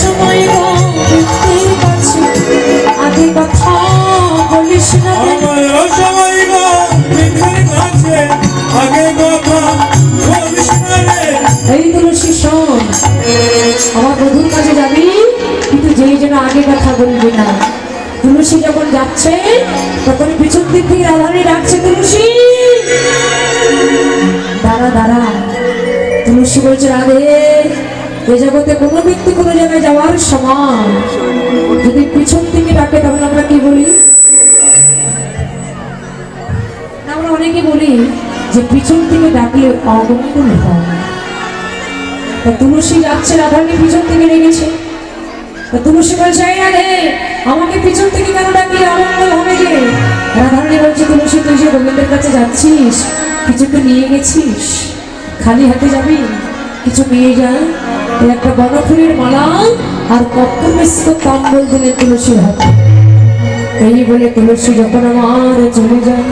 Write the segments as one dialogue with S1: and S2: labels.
S1: সময় গোবিন্দের কাছে আগে কথা বলিস না এই তুলসী শোন আমার বধুর কাছে যাবি কিন্তু যেই যেন আগে কথা বলবি না। তুলসী যখন যাচ্ছে তখন পিছন দিক থেকে রাধারানী ডাকছে তুলসী দাঁড়া দাঁড়া। তুলসী বলছে রাধে এ জগতে কোনো ব্যক্তি কোনো জায়গায় যাওয়ার সময় যদি পিছন থেকে ডাকে তখন আমরা কি বলি? আমরা অনেকে বলি যে পিছন থেকে ডাকলে অমঙ্গল হয়। তুলসী যাচ্ছে রাধারানী পিছন থেকে রেগেছে। তুলসী বলছে রাধে আমাকে পিছন থেকে কেন ডাকলে অমঙ্গল হবে যে? রাধারানী বলছে তুলসী তুই যে গোবিন্দের কাছে যাচ্ছিস কিছু তো নিয়ে গেছিস, খালি হাতে যাবি? কিছু নিয়ে যায় একটা বনফুলের মালা আর কত মিশ্র তাম্বল দিলেন তুলসীর হাতে। এই বলে তুলসী যখন আমার চলে যায়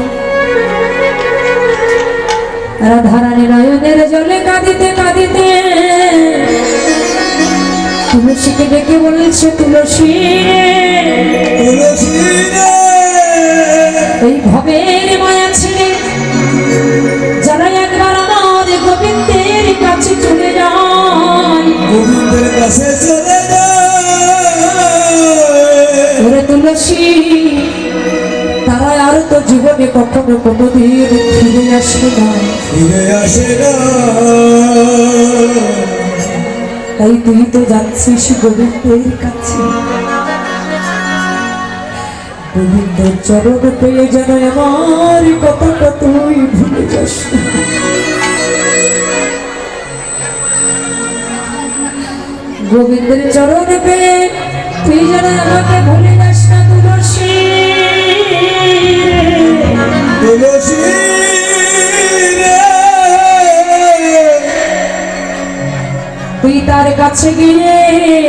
S1: রাধারানী নয়নের জলে কাঁদিতে কাঁদিতে তুলসীকে ডেকে বলছে তুলসী এই ভবের মায়া ছেড়ে যারা একবার আমার গোবিন্দের কাছে চলে যায় তুলসী তারা আর তো জীবনে কখনো কোনোদিন ফিরে আসে না। তাই তুই তো যাচ্ছিস গোবিন্দের কাছে, গোবিন্দের চরণ পেয়ে যেন আমার কথাটা তুই ভুলে যাস। গোবিন্দের চরণ পেয়ে তুই যেন আমাকে ভুলে যাস না তুলসী। তুই তার কাছে গিয়ে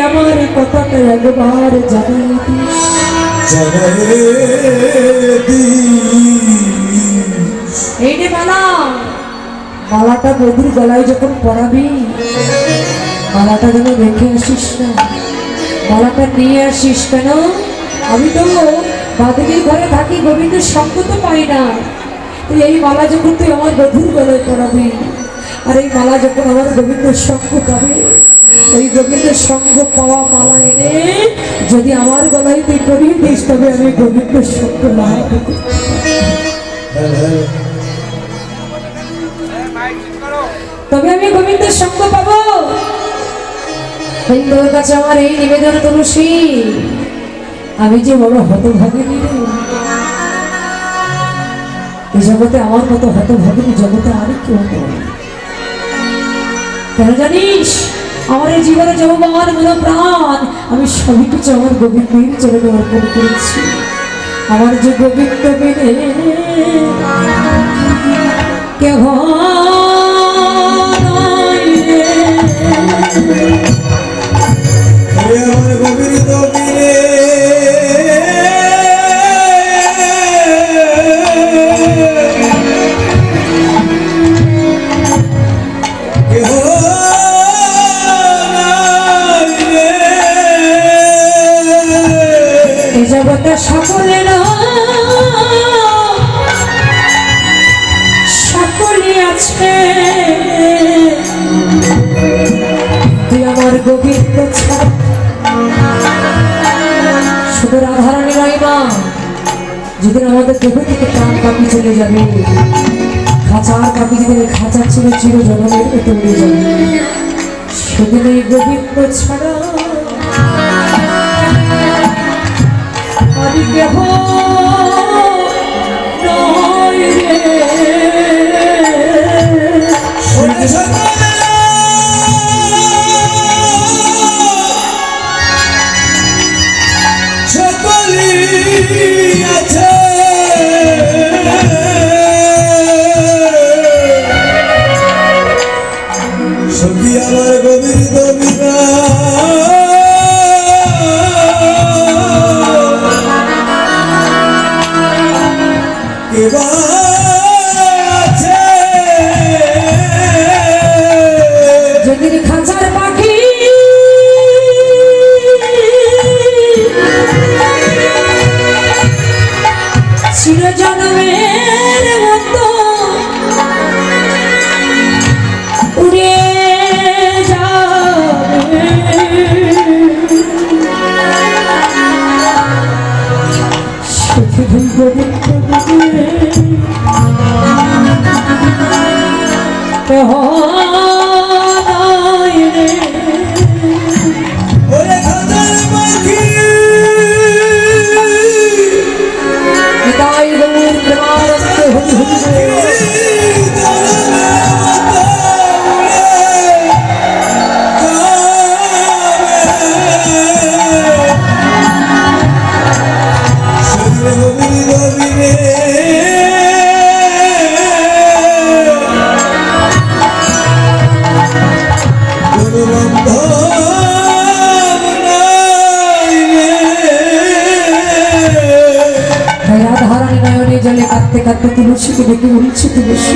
S1: আমার কথাটা একবার জানাই দিস। এই রে মালা, মালাটা বধুর গলায় যখন পরাবি মালাটা যেন রেখে আসিস না, মালাটা নিয়ে আসিস। কেন? আমি তো বাদুড়ির ঘরে থাকি, গোবিন্দের সঙ্গ তো পাই না। তুই এই মালা যখন তুই আমার বধুর গলায় পরাবি আর এই মালা যখন আমার গোবিন্দের সঙ্গ পাবে, ওই গোবিন্দের সঙ্গ পাওয়া মালা এনে যদি আমার গলায় তুই পরিয়ে দিস তবে আমি গোবিন্দের সঙ্গ লাভ করব। তবে আমি গোবিন্দের সঙ্গ পাবো। তাই তোর কাছে আমার এই নিবেদন তুলসী, আমি যে বড় হতভাগিনী রে, এই জগতে আমার মতো হতভাগিনী জগতে আর কেউ নেই। কেন জানিস? আমার এই জীবনে যৌবন মন প্রাণ আমি সবই কিছু আমার গোবিন্দের চরণে অর্পণ করেছি। আমার যে গোবিন্দ বিনে কেহ নাই রে, আমার গোবিন্দ বিনে জগতে সকলের সকলে আছে, তুই আমার গোবিন্দ ছাড়া। শুধু রাধারানী নয় মা, যেদিন আমাদের দেহ থেকে প্রাণ পাখি চলে যাবে, খাঁচার পাখি যেদিন খাঁচা ছিল চির জগনের পেতে উড়ে যাবে, সেদিন এই গোবিন্দ ছাড়া আমি কেহ নয় রে। সকলি আছে সখী আমার গোবিন্দ বিনা যেদিন খাঁচার গোবিন্দ বিনে কেহ নাই রে।
S2: ওরে খাজার পাখি
S1: নিতাই গৌর প্রেমানন্দে হরি হরি রে। রাধারানী নয়নে জলে কাঁদতে কাঁদতে তুলসীকে ডেকে বলছে তুলসী